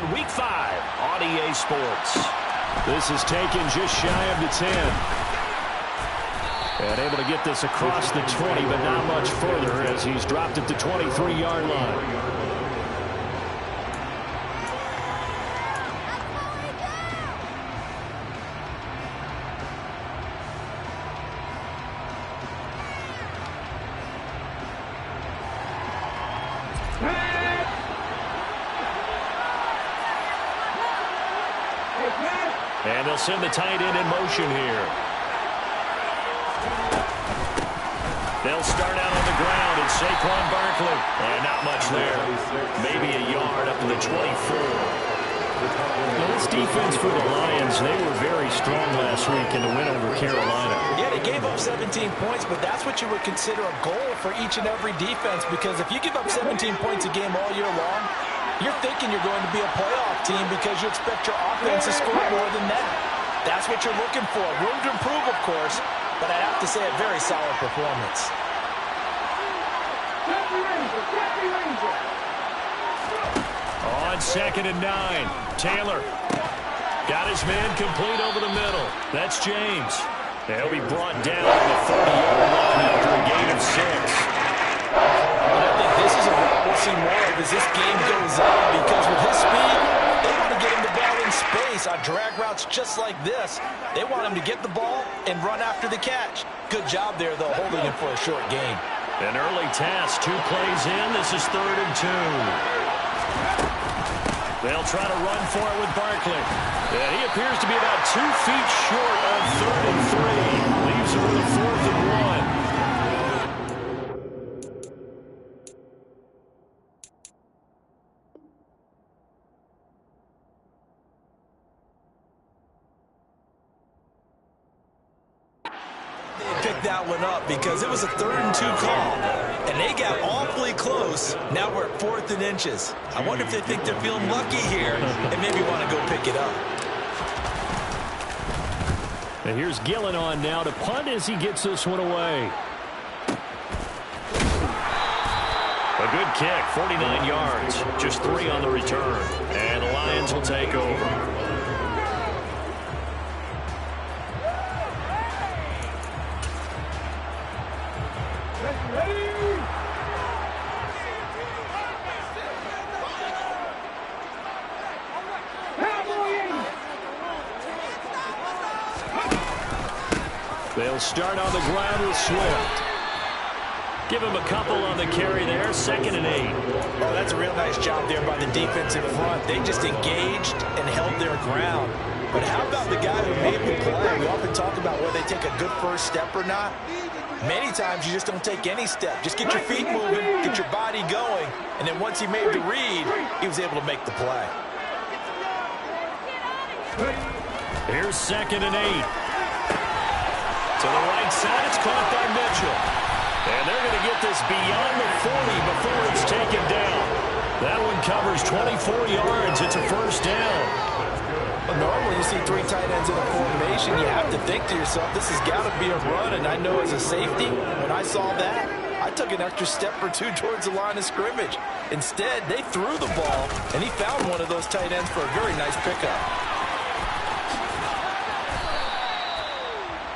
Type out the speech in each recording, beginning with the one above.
and Week 5 on EA Sports. This is taken just shy of the 10. And able to get this across the 20, but not much further as he's dropped at the 23-yard line. And they'll send the tight end in motion here. They'll start out on the ground. It's Saquon Barkley. And not much there. Maybe a yard up to the 24. Now this defense for the Lions, they were very strong last week in the win over Carolina. Yeah, they gave up 17 points, but that's what you would consider a goal for each and every defense, because if you give up 17 points a game all year long, you're thinking you're going to be a playoff team because you expect your offense to score more than that. That's what you're looking for. Room to improve, of course, but I have to say a very solid performance. On 2nd and 9, Taylor got his man complete over the middle. That's James. He'll be brought down to the 30-yard line after a gain of 6. And I think this is a route we'll see more of as this game goes on, because with his speed, they want to get him the ball in space on drag routes just like this. They want him to get the ball and run after the catch. Good job there, though, holding him for a short gain. An early task, 2 plays in. This is 3rd and 2. They'll try to run for it with Barkley. And he appears to be about 2 feet short of 3rd and 3. Leaves him with a 4th and 1. That one up because it was a 3rd and 2 call, and they got awfully close. Now we're at 4th and inches. I wonder if they think they're feeling lucky here and maybe want to go pick it up. And here's Gillen on now to punt as he gets this one away. A good kick, 49 yards, just 3 on the return, and the Lions will take over. They'll start on the ground with Swift. Give him a couple on the carry there, 2nd and 8. Oh, that's a real nice job there by the defense in front. They just engaged and held their ground. But how about the guy who made the play? We often talk about whether they take a good first step or not. Many times you just don't take any step. Just get your feet moving, get your body going, and then once he made the read, he was able to make the play. Here's 2nd and 8. To the right side, it's caught by Mitchell. And they're going to get this beyond the 40 before it's taken down. That one covers 24 yards. It's a 1st down. Well, normally you see 3 tight ends in a formation, you have to think to yourself, this has got to be a run. And I know as a safety, when I saw that, I took an extra step or 2 towards the line of scrimmage. Instead, they threw the ball, and he found one of those tight ends for a very nice pickup.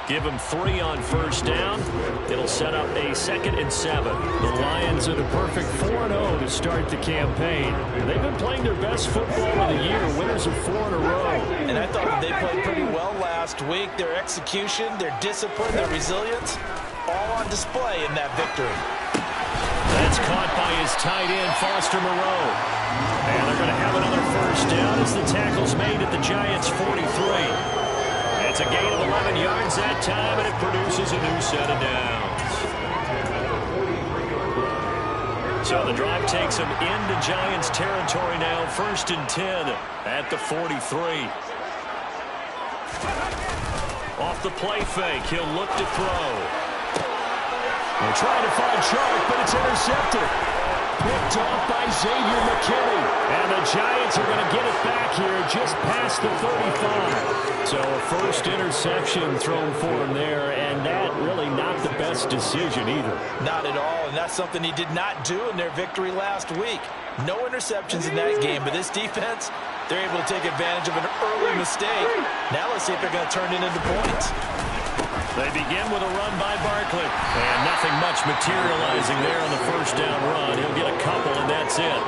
Give him 3 on 1st down. It'll set up a 2nd and 7. The Lions are the perfect 4-0 to start the campaign. They've been playing their best football of the year, winners of 4 in a row. And I thought they played pretty well last week. Their execution, their discipline, their resilience, all on display in that victory. That's caught by his tight end, Foster Moreau. And they're going to have another 1st down as the tackle's made at the Giants' 43. It's a gain of 11 yards that time, and it produces a new set of downs. So the drive takes them into Giants territory now, 1st and 10 at the 43. Off the play fake, he'll look to throw. They're trying to find Chark, but it's intercepted. Picked off by Xavier McKinney. And the Giants are going to get it back here just past the 35. So a 1st interception thrown for him there, and that really not the best decision either. Not at all, and that's something he did not do in their victory last week. No interceptions in that game, but this defense, They're able to take advantage of an early mistake. Now let's see if they're going to turn it into points. They begin with a run by Barkley. And nothing much materializing there on the first down run. He'll get a couple, and that's it.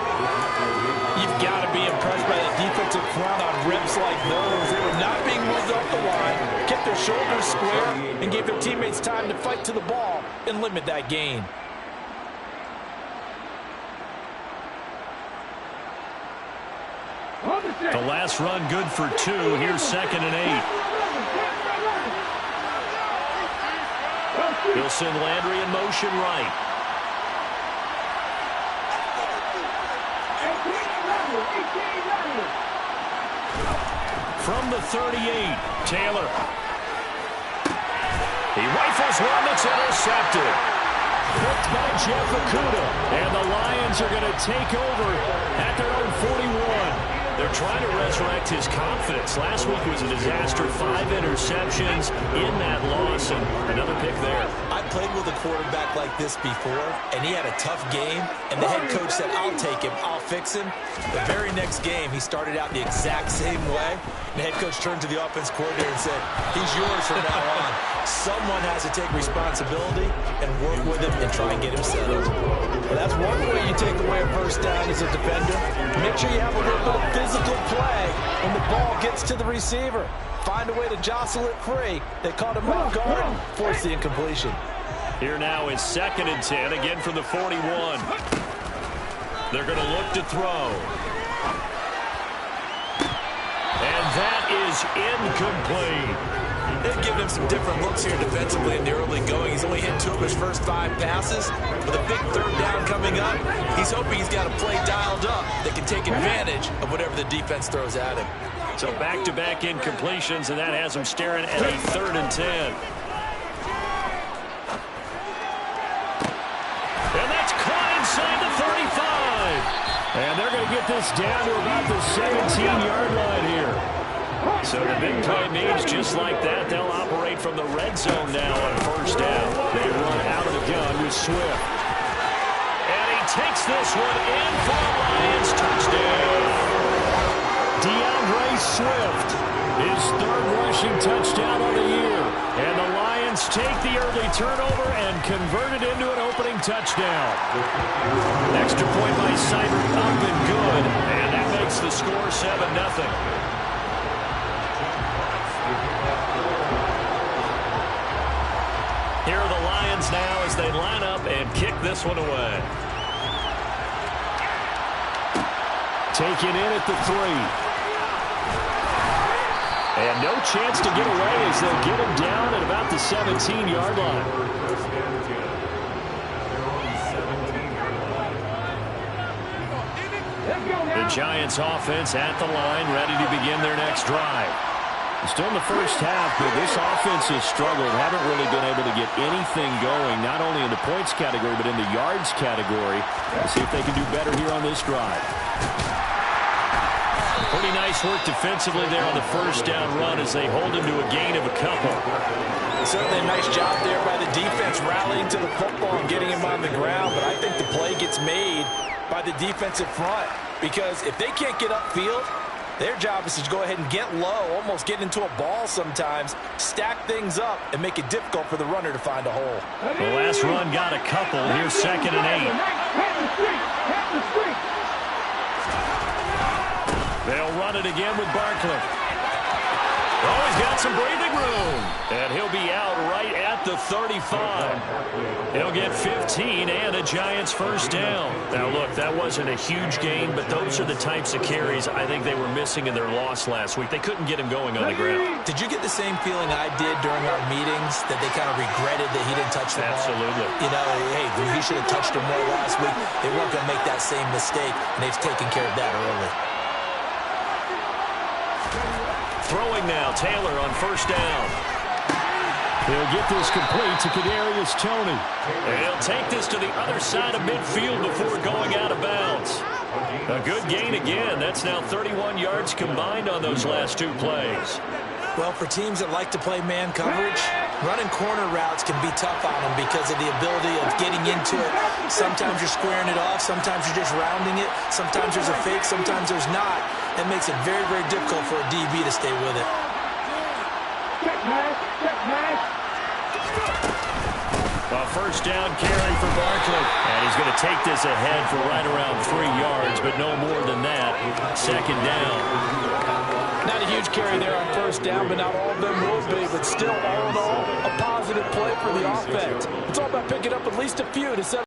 You've got to be impressed by the defensive front on reps like those. They were not being moved off the line, kept their shoulders square, and gave their teammates time to fight to the ball and limit that gain. The last run good for 2. Here's 2nd and 8. He'll send Landry in motion right. From the 38, Taylor. He rifles one that's intercepted. Picked by Jeff Okudah. And the Lions are going to take over at their own 41. They're trying to resurrect his confidence. Last week was a disaster. 5 interceptions in that loss, and another pick there. I played with a quarterback like this before, and he had a tough game, and the head coach said, I'll take him, I'll fix him. The very next game, he started out the exact same way. The head coach turned to the offense coordinator and said, he's yours from now on. Someone has to take responsibility and work with him and try and get him settled. Well, that's one way you take away a first down as a defender. Make sure you have a little bit of physical play when the ball gets to the receiver. Find a way to jostle it free. They caught him off guard, force the incompletion. Here now is 2nd and 10, again from the 41. They're going to look to throw. And that is incomplete. They've given him some different looks here defensively in the early going. He's only hit 2 of his first 5 passes. With a big 3rd down coming up, he's hoping he's got a play dialed up that can take advantage of whatever the defense throws at him. So back-to-back incompletions, and that has him staring at a 3rd and 10. And that's caught inside the 35. And they're going to get this down to about the 17-yard line here. So the big play means just like that, they'll operate from the red zone now on 1st down. They run out of the gun with Swift. And he takes this one in for the Lions touchdown. DeAndre Swift, his 3rd rushing touchdown of the year. And the Lions take the early turnover and convert it into an opening touchdown. Extra point by Seibert up and good. And that makes the score 7-0. Here are the Lions now as they line up and kick this one away. Taken in at the 3. And no chance to get away as they'll get him down at about the 17-yard line. The Giants offense at the line, ready to begin their next drive. Still in the first half, but this offense has struggled. Haven't really been able to get anything going, not only in the points category, but in the yards category. Let's see if they can do better here on this drive. Pretty nice work defensively there on the first down run as they hold him to a gain of a couple. Certainly a nice job there by the defense rallying to the football and getting him on the ground, but I think the play gets made by the defensive front because if they can't get upfield, their job is to go ahead and get low, almost get into a ball sometimes, stack things up, and make it difficult for the runner to find a hole. The last run got a couple. Here's 2nd and 8. They'll run it again with Barkley. Oh, he's got some breathing room. And he'll be out right at the 35. He'll get 15 and a Giants first down. Now, look, that wasn't a huge gain, but those are the types of carries I think they were missing in their loss last week. They couldn't get him going on the ground. Did you get the same feeling I did during our meetings, that they kind of regretted that he didn't touch the ball? Absolutely. You know, hey, he should have touched him more last week. They weren't going to make that same mistake, and they've taken care of that early. Throwing now, Taylor on first down. He'll get this complete to Kadarius Toney. And he'll take this to the other side of midfield before going out of bounds. A good gain again. That's now 31 yards combined on those last 2 plays. Well, for teams that like to play man coverage, Running corner routes can be tough on them because of the ability of getting into it. Sometimes you're squaring it off. Sometimes you're just rounding it. Sometimes there's a fake. Sometimes there's not. That makes it very, very difficult for a DB to stay with it. A first down carry for Barkley. And he's going to take this ahead for right around 3 yards, but no more than that. Second down. Not a huge carry there on first down, but not all of them will be. But still, all in all, a positive play for the offense. It's all about picking up at least a few to set.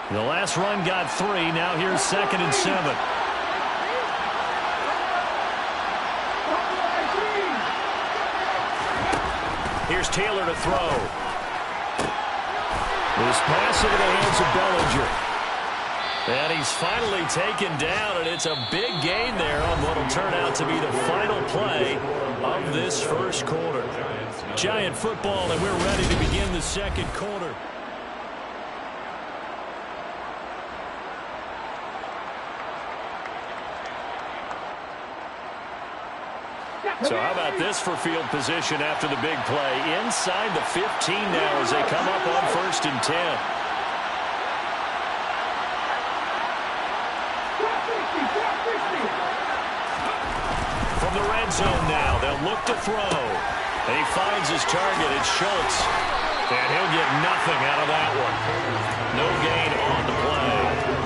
The last run got 3. Now here's 2nd and 7. Here's Taylor to throw. This pass into the hands of Bellinger. And he's finally taken down, and it's a big gain there on what will turn out to be the final play of this first quarter. Giant football, and we're ready to begin the second quarter. So how about this for field position after the big play? Inside the 15 now as they come up on 1st and 10. From the red zone now, they'll look to throw. And he finds his target. It's Schultz. And he'll get nothing out of that one. No gain on the play.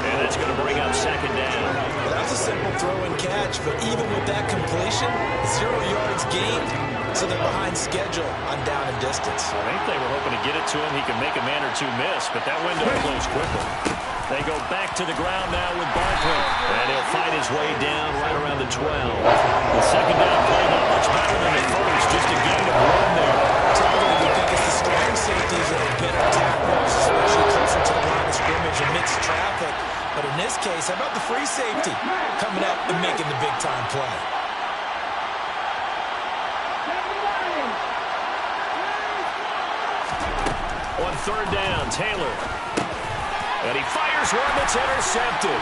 And that's going to bring up 2nd down. That's a simple throw and catch, but even with that completion, 0 yards gained, so they're behind schedule on down and distance. I think they were hoping to get it to him. He could make a man or two miss, but that window closed quickly. They go back to the ground now with Barkley, and he'll fight his way down right around the 12. The second down play not much better than the first, just a gain of 1 there. Typically, we think it's the strong safeties that have been attacked most, especially closer to the line of scrimmage amidst traffic. But in this case, how about the free safety coming up and making the big-time play? On 3rd down, Taylor. And he fires one that's intercepted.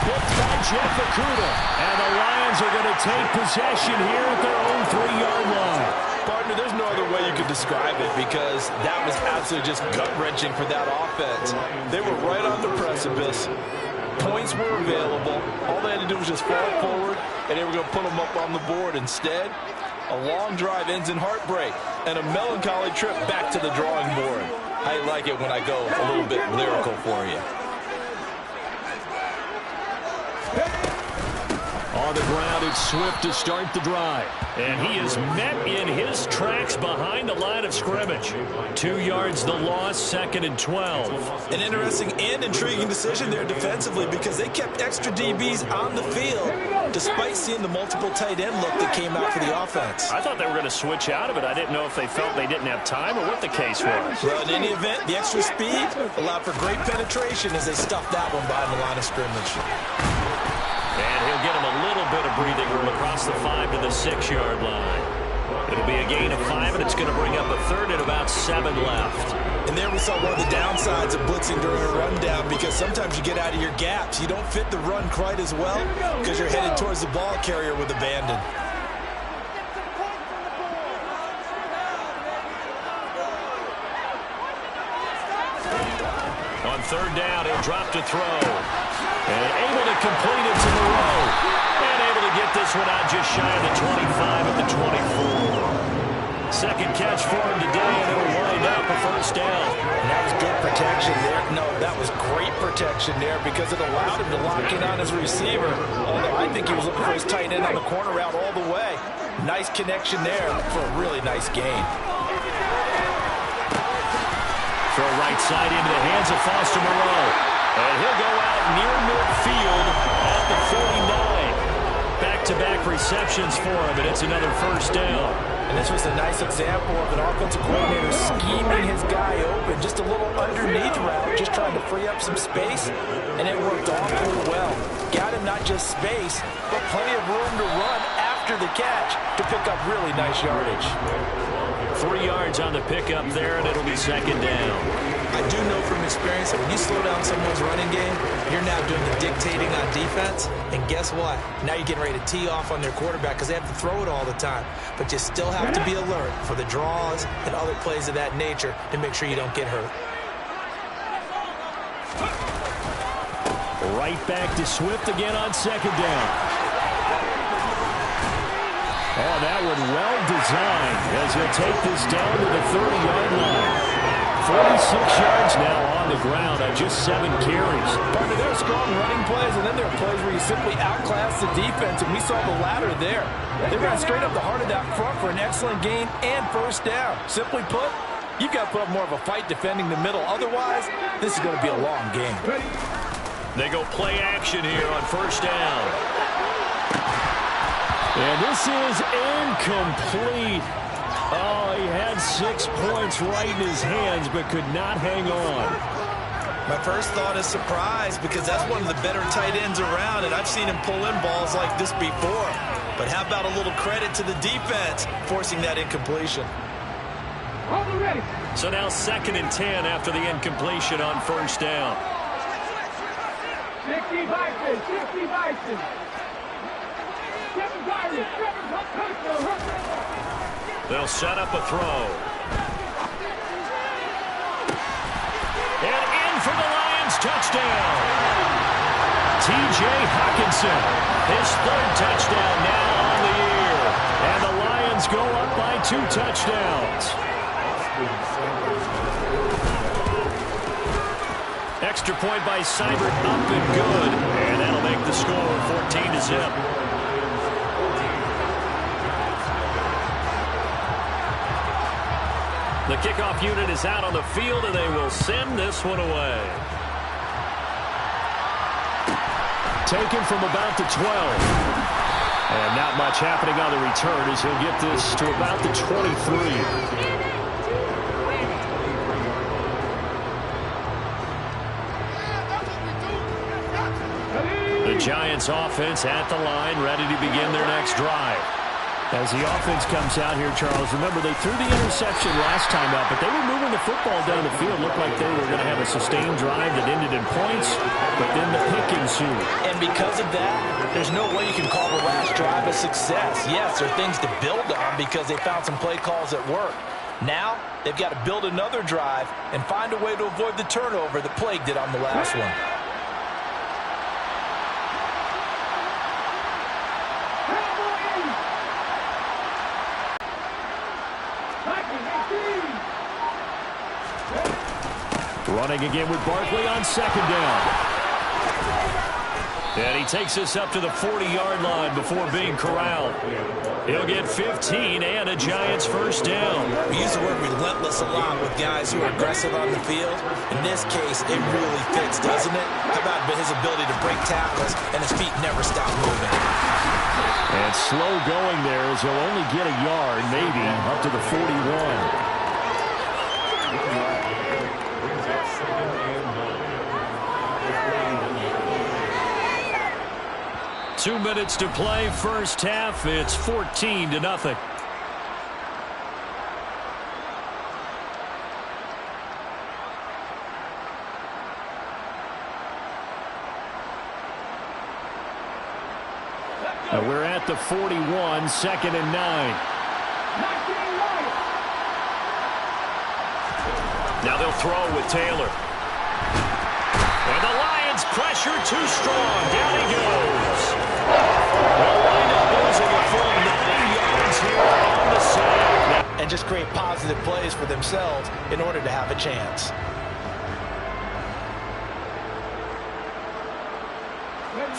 Picked by Jeff Okudah. And the Lions are going to take possession here at their own 3-yard line. Partner, there's no other way you could describe it because that was absolutely just gut-wrenching for that offense. They were right on the precipice. Points were available. All they had to do was just fall forward, and they were going to put them up on the board. Instead, a long drive ends in heartbreak and a melancholy trip back to the drawing board. I like it when I go a little bit lyrical for you. On the ground, it's Swift to start the drive. And he is met in his tracks behind the line of scrimmage. 2 yards the loss, 2nd and 12. An interesting and intriguing decision there defensively because they kept extra DBs on the field despite seeing the multiple tight end look that came out for the offense. I thought they were going to switch out of it. I didn't know if they felt they didn't have time or what the case was. Well, in any event, the extra speed allowed for great penetration as they stuffed that one behind the line of scrimmage. And he'll get him a little bit of breathing room across the 5 to the 6-yard line. It'll be a gain of 5, and it's going to bring up a 3rd and about 7 left. And there we saw one of the downsides of blitzing during a rundown because sometimes you get out of your gaps. You don't fit the run quite as well because you're headed towards the ball carrier with abandon. On 3rd down, he'll drop to throw. And able to complete it to Moreau. And able to get this one out just shy of the 25 at the 24. Second catch for him today, and it'll wind up a first down. And that was good protection there. No, that was great protection there because it allowed him to lock in on his receiver. Although I think he was looking for his tight end on the corner route all the way. Nice connection there for a really nice gain. Throw right side into the hands of Foster Moreau. And he'll go out near midfield at the 49. Back-to-back receptions for him, and it's another first down. And this was a nice example of an offensive coordinator scheming his guy open. Just a little underneath route, just trying to free up some space, and it worked awfully well. Got him not just space, but plenty of room to run after the catch to pick up really nice yardage. 3 yards on the pickup there, and it'll be second down. I do know from experience that when you slow down someone's running game, you're now doing the dictating on defense. And guess what? Now you're getting ready to tee off on their quarterback because they have to throw it all the time. But you still have to be alert for the draws and other plays of that nature to make sure you don't get hurt. Right back to Swift again on second down. Oh, that one well designed as he'll take this down to the 30-yard line. 46 yards now on the ground on just 7 carries. Partner, there are strong running plays, and then there are plays where you simply outclass the defense, and we saw the latter there. They ran straight up the heart of that front for an excellent gain and first down. Simply put, you've got to put up more of a fight defending the middle. Otherwise, this is going to be a long game. They go play action here on first down. And this is incomplete. Oh, he had 6 points right in his hands, but could not hang on. My first thought is surprise because that's one of the better tight ends around, and I've seen him pull in balls like this before. But how about a little credit to the defense forcing that incompletion? So now 2nd and 10 after the incompletion on first down. 60 Bison, 60 Bison. They'll set up a throw. And in for the Lions, touchdown. T.J. Hockenson, his 3rd touchdown now on the year. And the Lions go up by 2 touchdowns. Extra point by Seibert, up and good. And that'll make the score 14-0. The kickoff unit is out on the field, and they will send this one away. Taken from about the 12. And not much happening on the return as he'll get this to about the 23. The Giants offense at the line, ready to begin their next drive. As the offense comes out here, Charles, remember they threw the interception last time out, but they were moving the football down the field. Looked like they were going to have a sustained drive that ended in points, but then the pick ensued. And because of that, there's no way you can call the last drive a success. Yes, there are things to build on because they found some play calls that work. Now, they've got to build another drive and find a way to avoid the turnover that plagued it on the last one. Running again with Barkley on second down. And he takes us up to the 40-yard line before being corralled. He'll get 15 and a Giants first down. We use the word relentless a lot with guys who are aggressive on the field. In this case, it really fits, doesn't it? How about his ability to break tackles and his feet never stop moving? And slow going there as he'll only get a yard, maybe, up to the 41. 2 minutes to play, first half. It's 14-0. We're at the 41, 2nd and 9. Now they'll throw with Taylor. And the Lions pressure too strong. Down he goes. They'll wind up losing a full 9 yards here on the sack. And just create positive plays for themselves in order to have a chance.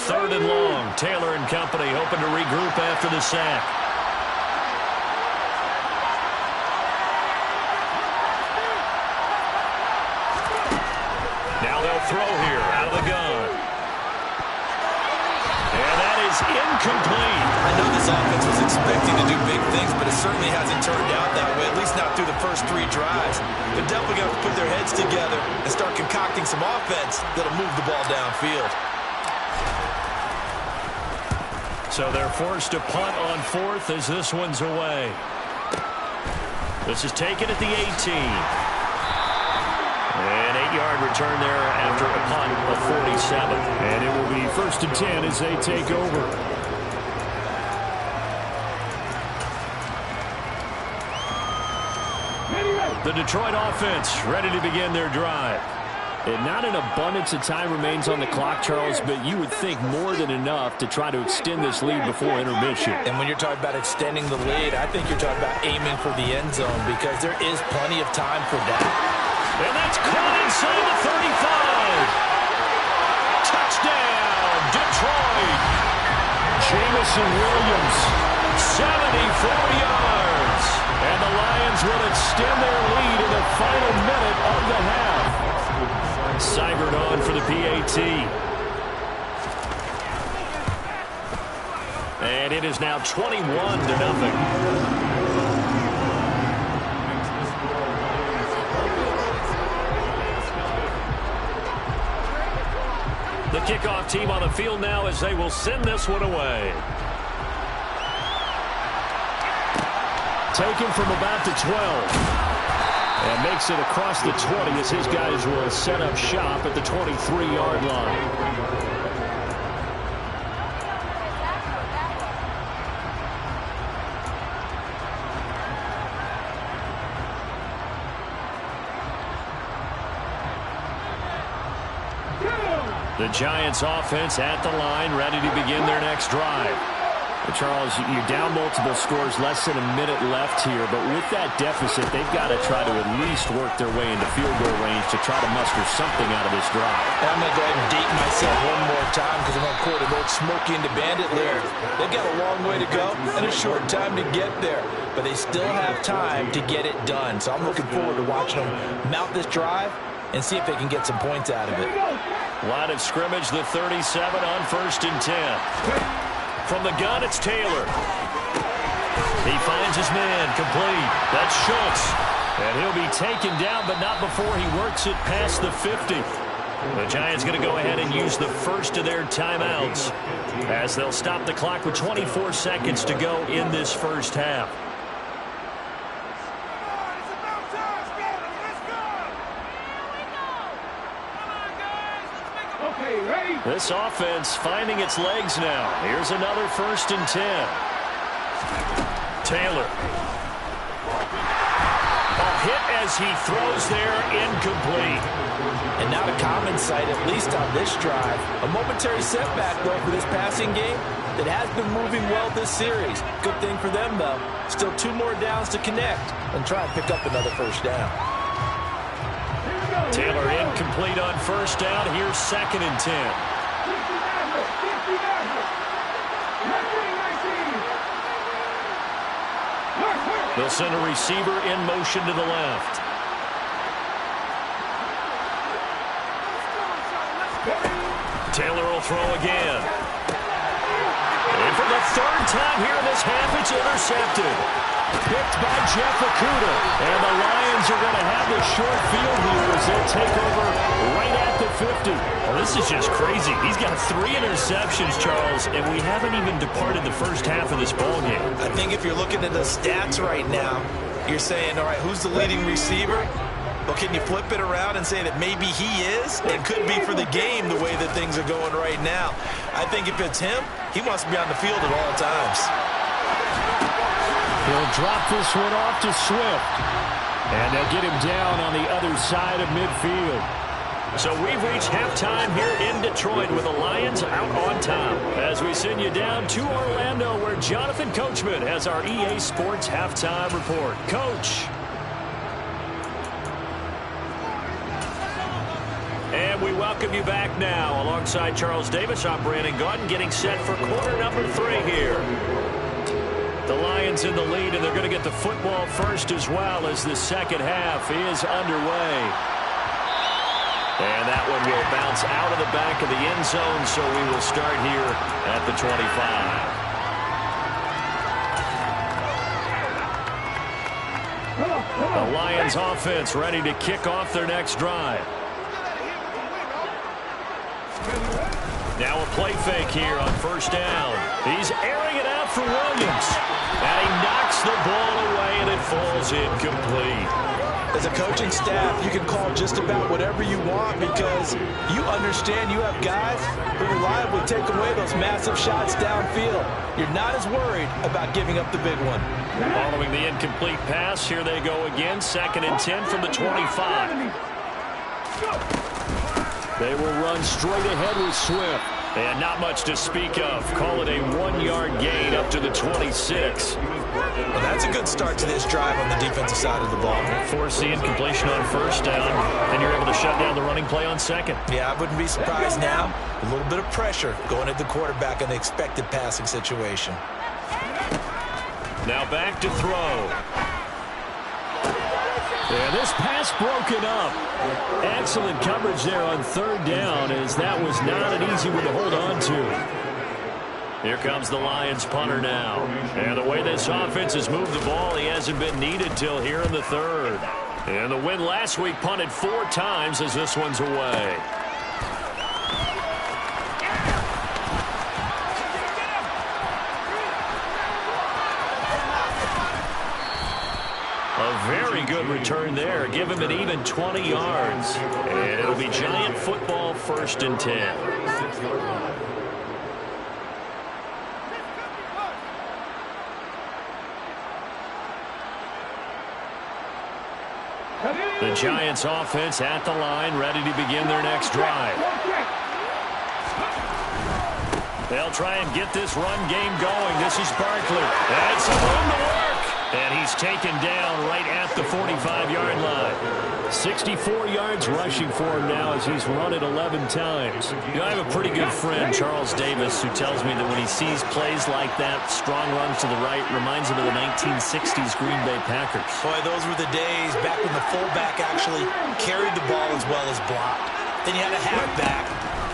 Third and long. Taylor and company hoping to regroup after the sack. Now they'll throw here out of the gun. And that is incomplete. I know this offense was expecting to do big things, but it certainly hasn't turned out that way, at least not through the first 3 drives. They're definitely going to put their heads together and start concocting some offense that'll move the ball downfield. So they're forced to punt on 4th as this one's away. This is taken at the 18. An 8-yard return there after a punt of 47. And it will be 1st and 10 as they take over. The Detroit offense ready to begin their drive. And not an abundance of time remains on the clock, Charles, but you would think more than enough to try to extend this lead before intermission. And when you're talking about extending the lead, I think you're talking about aiming for the end zone because there is plenty of time for that. And that's caught inside the 35. Touchdown, Detroit. Jamison Williams. 74 yards. And the Lions will extend their lead in the final minute of the half. Seibert on for the PAT. And it is now 21-0. The kickoff team on the field now as they will send this one away. Taken from about the 12. And makes it across the 20 as his guys will set up shop at the 23-yard line. The Giants offense at the line, ready to begin their next drive. Charles, you're down multiple scores, less than a minute left here, but with that deficit, they've got to try to at least work their way into field goal range to try to muster something out of this drive. And I'm going to go ahead and date myself one more time because I'm going to quote an old Smokey and the Bandit lyric. They've got a long way to go and a short time to get there, but they still have time to get it done. So I'm looking forward to watching them mount this drive and see if they can get some points out of it. Line of scrimmage, the 37 on 1st and 10. From the gun, it's Taylor. He finds his man, complete. That's Schultz. And he'll be taken down, but not before he works it past the 50. The Giants going to go ahead and use the first of their timeouts as they'll stop the clock with 24 seconds to go in this first half. This offense finding its legs now. Here's another 1st and 10. Taylor. A hit as he throws there, incomplete. And not a common sight, at least on this drive. A momentary setback, though, for this passing game that has been moving well this series. Good thing for them, though. Still 2 more downs to connect and try and pick up another first down. Taylor incomplete on 1st down. Here's 2nd and 10. They'll send a receiver in motion to the left. Taylor will throw again. And for the 3rd time here in this half, it's intercepted. Picked by Jeff Okudah. And the Lions are going to have the short field here as they'll take over right at the 50. Well, this is just crazy. He's got 3 interceptions, Charles, and we haven't even departed the first half of this ballgame. I think if you're looking at the stats right now, you're saying, all right, who's the leading receiver? Well, can you flip it around and say that maybe he is and could be for the game the way that things are going right now? I think if it's him, he wants to be on the field at all times. He'll drop this one off to Swift. And they'll get him down on the other side of midfield. So we've reached halftime here in Detroit with the Lions out on top. As we send you down to Orlando where Jonathan Coachman has our EA Sports halftime report. Coach. And we welcome you back now. Alongside Charles Davis, I'm Brandon Gaudin getting set for quarter number 3 here. The Lions in the lead, and they're going to get the football first as well as the second half is underway. And that one will bounce out of the back of the end zone, so we will start here at the 25. The Lions offense ready to kick off their next drive. Now a play fake here on first down. He's airing it out for Williams. And he knocks the ball away, and it falls incomplete. As a coaching staff, you can call just about whatever you want because you understand you have guys who reliably take away those massive shots downfield. You're not as worried about giving up the big one. Following the incomplete pass, here they go again. 2nd and 10 from the 25. They will run straight ahead with Swift. And not much to speak of. Call it a 1-yard gain up to the 26. Well, that's a good start to this drive on the defensive side of the ball. Force the incompletion on first down, and you're able to shut down the running play on second. Yeah, I wouldn't be surprised now. A little bit of pressure going at the quarterback in the expected passing situation. Now back to throw. And this pass broken up. Excellent coverage there on 3rd down, as that was not an easy one to hold on to. Here comes the Lions punter now. And the way this offense has moved the ball, he hasn't been needed till here in the 3rd. And the win last week punted 4 times as this one's away. A very good return there. Give him an even 20 yards. And it'll be Giant football, 1st and 10. The Giants offense at the line, ready to begin their next drive. They'll try and get this run game going. This is Barkley. And some room to work. And he's taken down right at the 45-yard line. 64 yards rushing for him now as he's run it 11 times. You know, I have a pretty good friend, Charles Davis, who tells me that when he sees plays like that, strong runs to the right, reminds him of the 1960s Green Bay Packers. Boy, those were the days back when the fullback actually carried the ball as well as blocked. Then you had a halfback.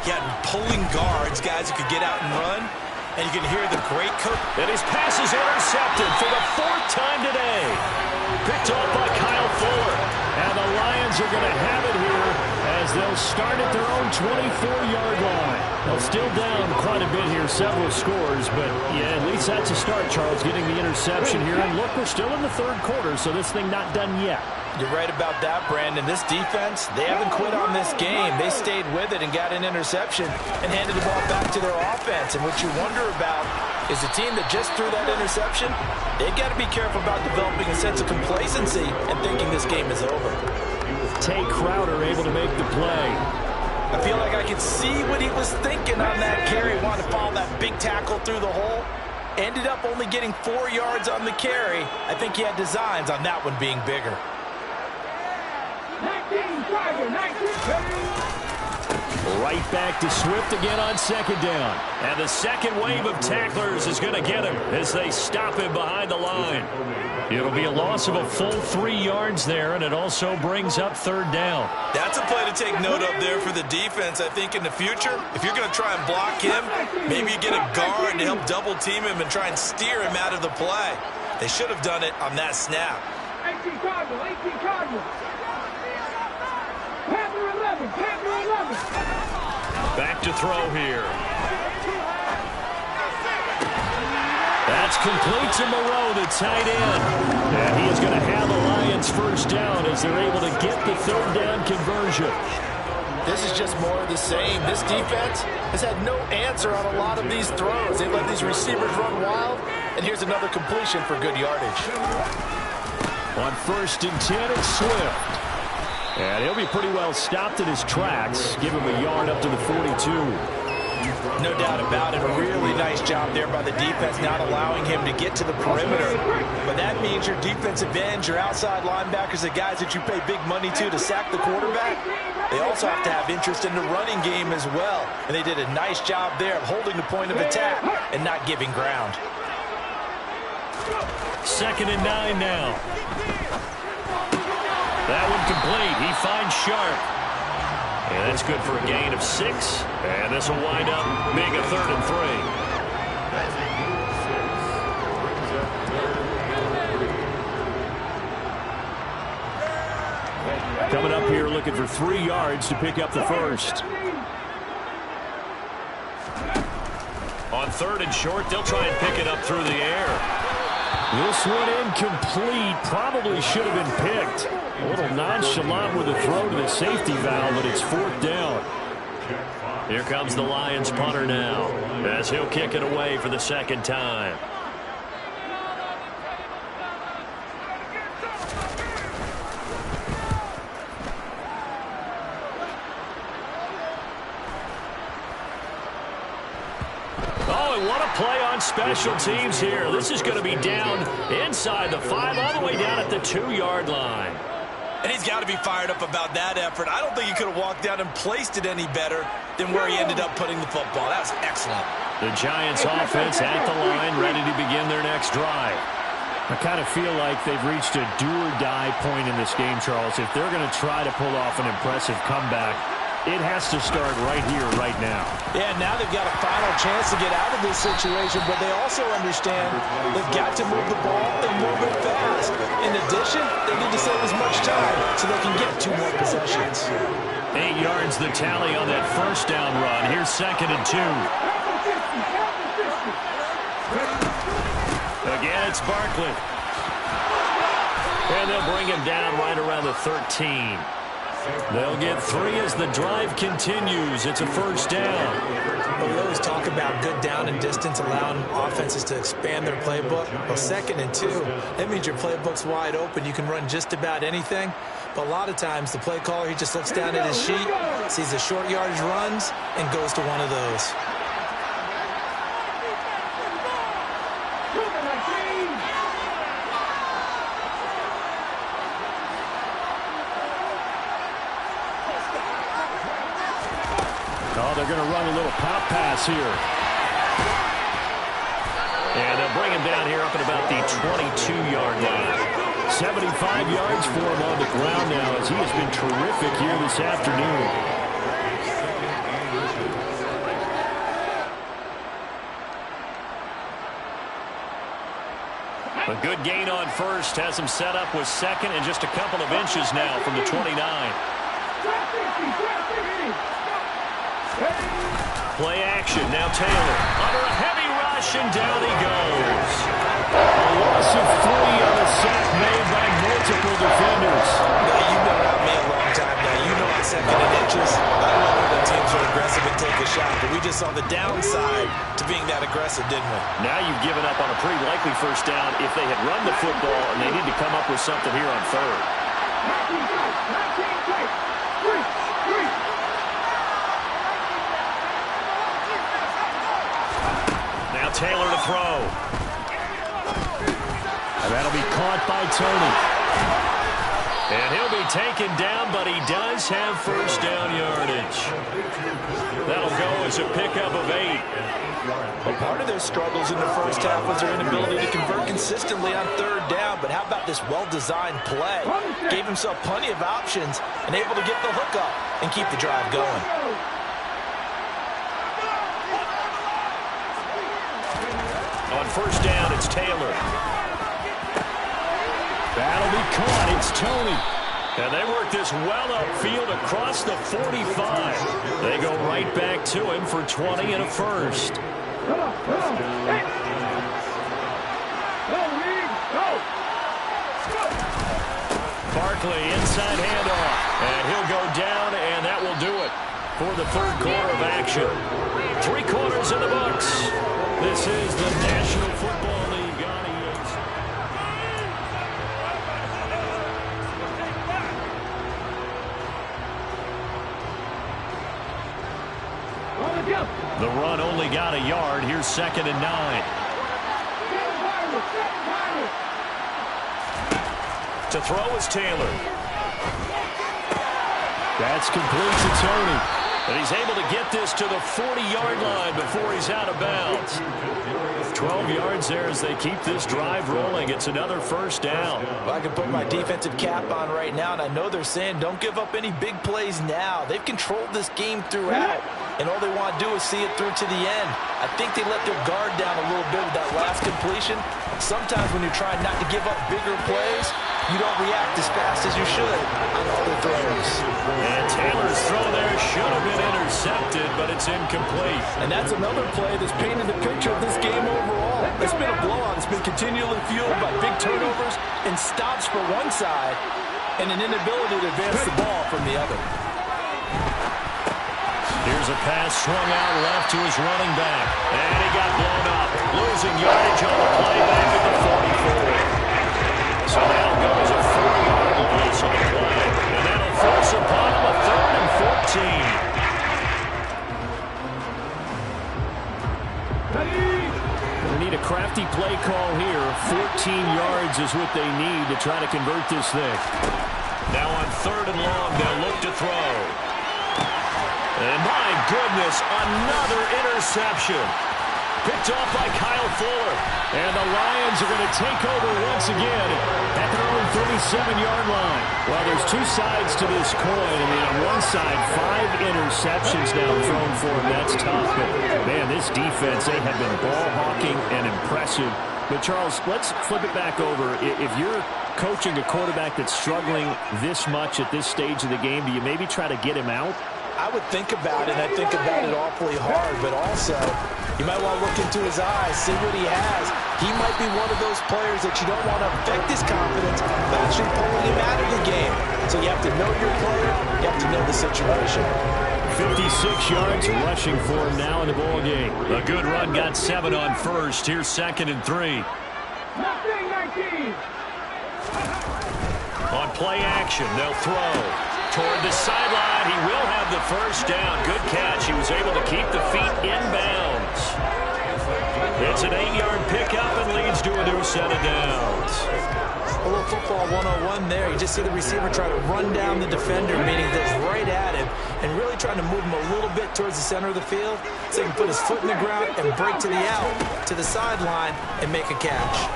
You had pulling guards, guys who could get out and run. And you can hear the great coach. And his pass is intercepted for the 4th time today. Picked off by Kyle Fuller. And the Lions are going to have it here as they'll start at their own 24-yard line. They'll still down quite a bit here, several scores. But, yeah, at least that's a start, Charles, getting the interception here. And look, we're still in the 3rd quarter, so this thing not done yet. You're right about that, Brandon. This defense, they haven't quit on this game. They stayed with it and got an interception and handed the ball back to their offense. And what you wonder about is the team that just threw that interception, they've got to be careful about developing a sense of complacency and thinking this game is over. Tay Crowder able to make the play. I feel like I could see what he was thinking on that carry. Wanted to follow that big tackle through the hole. Ended up only getting 4 yards on the carry. I think he had designs on that one being bigger. 19, Tiger, 19. Right back to Swift again on 2nd down. And the second wave of tacklers is going to get him as they stop him behind the line. It'll be a loss of a full 3 yards there, and it also brings up 3rd down. That's a play to take note of there for the defense. I think in the future, if you're going to try and block him, maybe you get a guard to help double team him and try and steer him out of the play. They should have done it on that snap. 18 Cardinal, 18 Cardinal. Panther 11, Panther 11. Back to throw here. That's complete to Moreau, the tight end. And he is going to have the Lions 1st down as they're able to get the 3rd down conversion. This is just more of the same. This defense has had no answer on a lot of these throws. They let these receivers run wild, and here's another completion for good yardage. On 1st and 10, it's Swift. And he'll be pretty well stopped in his tracks. Give him a yard up to the 42. No doubt about it. A really nice job there by the defense, not allowing him to get to the perimeter. But that means your defensive ends, your outside linebackers, the guys that you pay big money to sack the quarterback, they also have to have interest in the running game as well. And they did a nice job there of holding the point of attack and not giving ground. 2nd and 9 now. That one complete. He finds Sharp. And that's good for a gain of 6. And this will wind up being a 3rd and 3. Coming up here looking for 3 yards to pick up the 1st. on 3rd and short. They'll try and pick it up through the air. This one incomplete. Probably should have been picked. A little nonchalant with a throw to the safety valve, but it's 4th down. Here comes the Lions punter now, as he'll kick it away for the 2nd time. What a play on special teams here. This is going to be down inside the 5, all the way down at the 2-yard line. And he's got to be fired up about that effort. I don't think he could have walked down and placed it any better than where he ended up putting the football. That was excellent. The Giants offense at the line, ready to begin their next drive. I kind of feel like they've reached a do-or-die point in this game, Charles. If they're going to try to pull off an impressive comeback, it has to start right here, right now. Yeah, now they've got a final chance to get out of this situation, but they also understand they've got to move the ball and move it fast. In addition, they need to save as much time so they can get 2 more possessions. 8 yards the tally on that 1st down run. Here's 2nd and 2. Again, it's Barkley. And they'll bring him down right around the 13. They'll get 3 as the drive continues. It's a 1st down. Well, we always talk about good down and distance, allowing offenses to expand their playbook. Well, 2nd and 2, that means your playbook's wide open. You can run just about anything. But a lot of times, the play caller, he just looks down at his sheet, sees the short yardage runs, and goes to one of those. They're going to run a little pop pass here. And they'll bring him down here up at about the 22-yard line. 75 yards for him on the ground now, as he has been terrific here this afternoon. A good gain on 1st has him set up with 2nd and just a couple of inches now from the 29. Play action. Now Taylor under a heavy rush, and down he goes. A loss of 3 on a sack made by multiple defenders. Now, you've been around me a long time now. You know on 2nd and inches, I love it when teams are aggressive and take a shot, but we just saw the downside to being that aggressive, didn't we? Now you've given up on a pretty likely 1st down if they had run the football, and they need to come up with something here on 3rd. Taylor to throw. And that'll be caught by Tony. And he'll be taken down, but he does have 1st down yardage. That'll go as a pickup of 8. Well, part of their struggles in the 1st half was their inability to convert consistently on 3rd down, but how about this well-designed play? Gave himself plenty of options and able to get the hook up and keep the drive going. On 1st down, it's Taylor. That'll be caught. It's Tony. And they work this well upfield across the 45. They go right back to him for 20 and a 1st. Barkley, inside handoff. And he'll go down, and that will do it for the 3rd quarter of action. 3 quarters in the books. This is the National Football League audience. The run only got a yard. Here's 2nd and 9. To throw is Taylor. That's complete to Tony. And he's able to get this to the 40-yard line before he's out of bounds. 12 yards there as they keep this drive rolling. It's another 1st down. Well, I can put my defensive cap on right now, and I know they're saying don't give up any big plays now. They've controlled this game throughout, and all they want to do is see it through to the end. I think they let their guard down a little bit with that last completion. Sometimes when you're trying not to give up bigger plays, you don't react as fast as you should. I know they're throws. And Taylor's throw there should have been intercepted, but it's incomplete. And that's another play that's painted the picture of this game overall. It's been a blowout. It's been continually fueled by big turnovers and stops for one side and an inability to advance the ball from the other. Here's a pass swung out left to his running back. And he got blown up. Losing yardage on the play back at the 44. So now goes a 4-yard loss on the play. And that'll force upon him a 3rd and 14. They need a crafty play call here. 14 yards is what they need to try to convert this thing. Now on 3rd and long, they'll look to throw. And my goodness, another interception. Picked off by Kyle Fuller. And the Lions are going to take over once again at their own 37-yard line. Well, there's two sides to this coin. I mean, on one side, 5 interceptions now thrown for them. That's tough. But, man, this defense, they have been ball-hawking and impressive. But, Charles, let's flip it back over. If you're coaching a quarterback that's struggling this much at this stage of the game, do you maybe try to get him out? I would think about it, and I think about it awfully hard, but also you might want to look into his eyes, see what he has. He might be one of those players that you don't want to affect his confidence by actually pulling him out of the game. So you have to know your player, you have to know the situation. 56 yards rushing for him now in the ball game. A good run, got 7 on first. Here's 2nd and 3. 19. On play action, they'll throw. Toward the sideline, he will have the first down. Good catch. He was able to keep the feet inbounds. It's an 8-yard pickup and leads to a new set of downs. A little football 101 there. You just see the receiver try to run down the defender, meaning that's right at him, and really trying to move him a little bit towards the center of the field so he can put his foot in the ground and break to the out, to the sideline, and make a catch.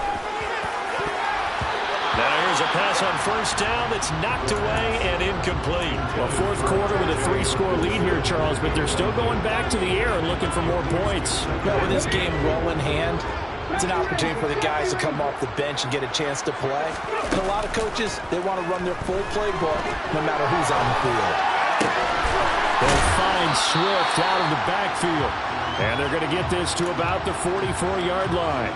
Now here's a pass on first down that's knocked away and incomplete. Well, 4th quarter with a 3-score lead here, Charles, but they're still going back to the air and looking for more points. Well, with this game well in hand, it's an opportunity for the guys to come off the bench and get a chance to play. And a lot of coaches, they want to run their full playbook no matter who's on the field. They'll find Swift out of the backfield. And they're going to get this to about the 44-yard line.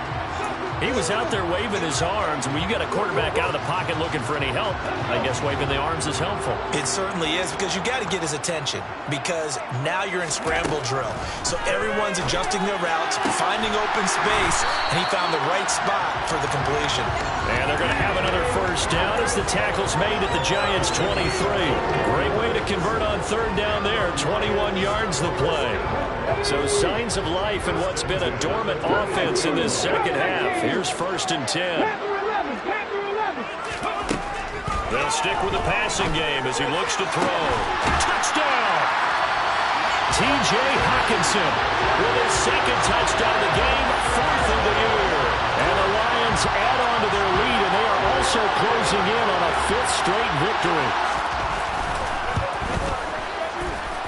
He was out there waving his arms. When you got a quarterback out of the pocket looking for any help, I guess waving the arms is helpful. It certainly is, because you got to get his attention, because now you're in scramble drill. So everyone's adjusting their routes, finding open space, and he found the right spot for the completion. And they're going to have another first down as the tackle's made at the Giants' 23. Great way to convert on 3rd down there. 21 yards the play. So signs of life in what's been a dormant offense in this second half. Here's 1st and 10. They'll stick with the passing game as he looks to throw. Touchdown! T.J. Hawkinson with his 2nd touchdown of the game, 4th of the year. And the Lions add on to their lead, and they are also closing in on a 5th straight victory.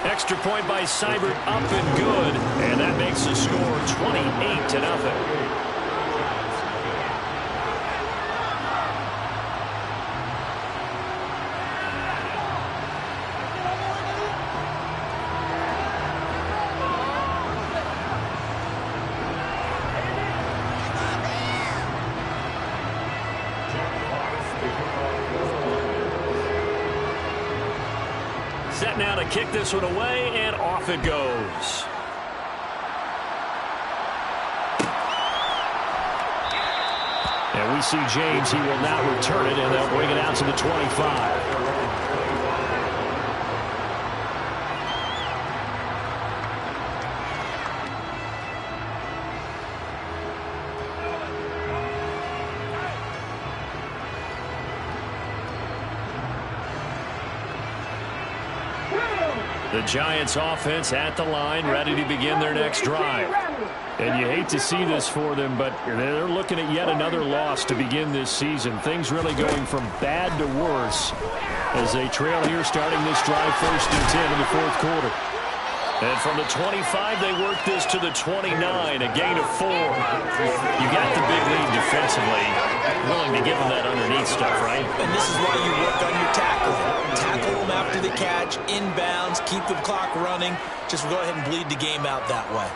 Extra point by Seibert, up and good. And that makes the score 28-0. Set now to kick this one away, and off it goes. And we see James. He will now return it, and they'll bring it out to the 25. The Giants offense at the line, ready to begin their next drive. And you hate to see this for them, but they're looking at yet another loss to begin this season. Things really going from bad to worse as they trail here starting this drive 1st and 10 in the 4th quarter. And from the 25, they work this to the 29, a gain of 4. You got the big lead defensively, willing to give them that underneath stuff, right? And this is why you work on your tackling. Tackle catch, inbounds, keep the clock running. Just go ahead and bleed the game out that way.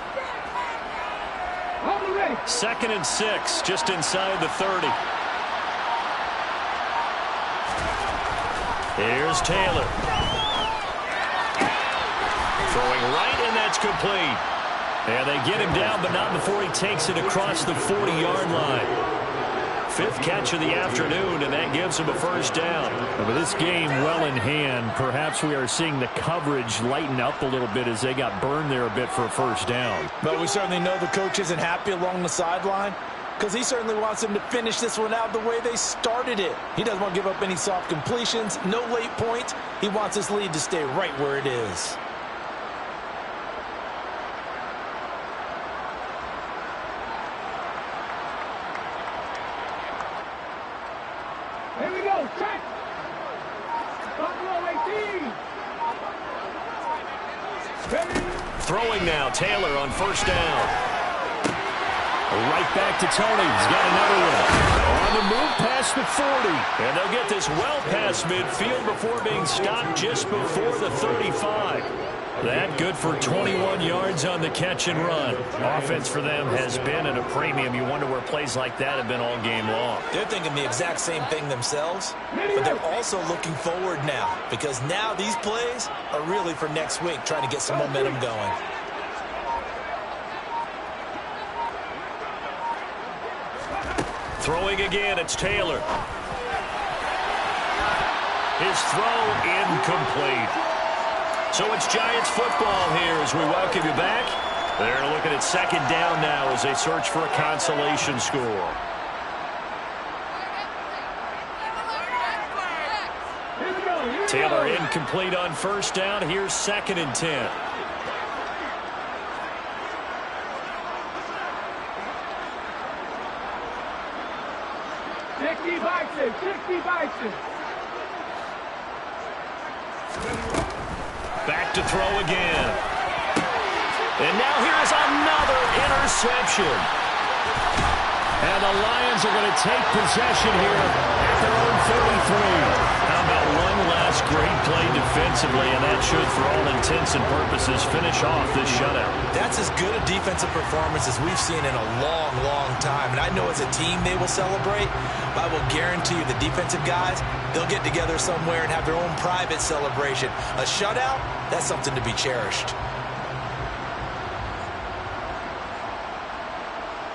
2nd and 6, just inside the 30. Here's Taylor. Throwing right, and that's complete. And they get him down, but not before he takes it across the 40-yard line. 5th catch of the afternoon, and that gives him a first down. With this game well in hand, perhaps we are seeing the coverage lighten up a little bit as they got burned there a bit for a first down. But we certainly know the coach isn't happy along the sideline because he certainly wants them to finish this one out the way they started it. He doesn't want to give up any soft completions, no late points. He wants his lead to stay right where it is. Here we go, check. Buffalo 18. Ready? Throwing now, Taylor on first down. Right back to Tony. He's got another one. On the move past the 40. And they'll get this well past midfield before being stopped just before the 35. That good for 21 yards on the catch and run. Offense for them has been at a premium. You wonder where plays like that have been all game long. They're thinking the exact same thing themselves, but they're also looking forward now because now these plays are really for next week, trying to get some momentum going. Throwing again, it's Taylor. His throw incomplete. So it's Giants football here as we welcome you back. They're looking at 2nd down now as they search for a consolation score. Taylor incomplete on first down. Here's 2nd and 10. Bison. Back to throw again. And now here's another interception. And the Lions are going to take possession here at their own 33. How about one last great play defensively, and that should, for all intents and purposes, finish off this shutout. That's as good a defensive performance as we've seen in a long, long time. And I know as a team they will celebrate, but I will guarantee you the defensive guys, they'll get together somewhere and have their own private celebration. A shutout, that's something to be cherished.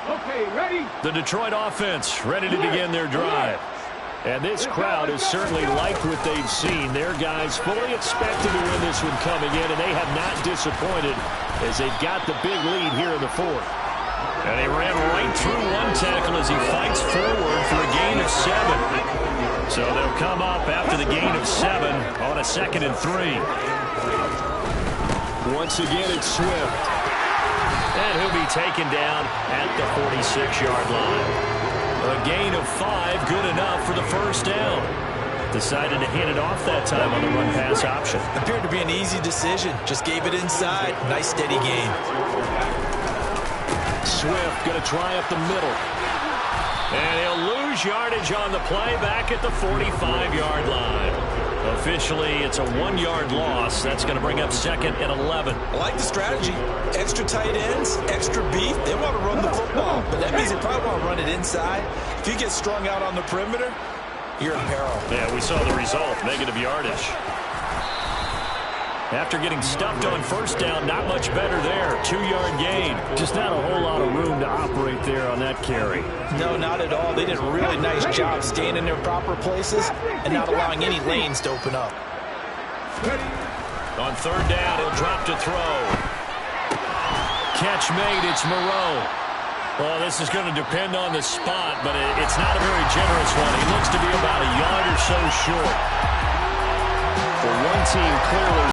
Okay, ready? The Detroit offense ready to begin their drive. And this crowd has certainly liked what they've seen. Their guys fully expected to win this one coming in, and they have not disappointed as they've got the big lead here in the 4th. And he ran right through one tackle as he fights forward for a gain of 7. So they'll come up after the gain of 7 on a 2nd and 3. Once again, it's Swift. And he'll be taken down at the 46-yard line. A gain of 5, good enough for the first down. Decided to hand it off that time on the run-pass option. Appeared to be an easy decision. Just gave it inside. Nice, steady gain. Swift going to try up the middle. And he'll lose yardage on the play back at the 45-yard line. Officially, it's a 1-yard loss. That's going to bring up 2nd and 11. I like the strategy. Extra tight ends, extra beef. They want to run the football, but that means they probably want to run it inside. If you get strung out on the perimeter, you're in peril. Yeah, we saw the result. Negative yardage. After getting stuffed on first down, not much better there. 2-yard gain. Just not a whole lot of room to operate there on that carry. No, not at all. They did a really nice job staying in their proper places and not allowing any lanes to open up. On 3rd down, he'll drop to throw. Catch made. It's Moreau. Well, this is going to depend on the spot, but it's not a very generous one. He looks to be about a yard or so short. For one team, clearly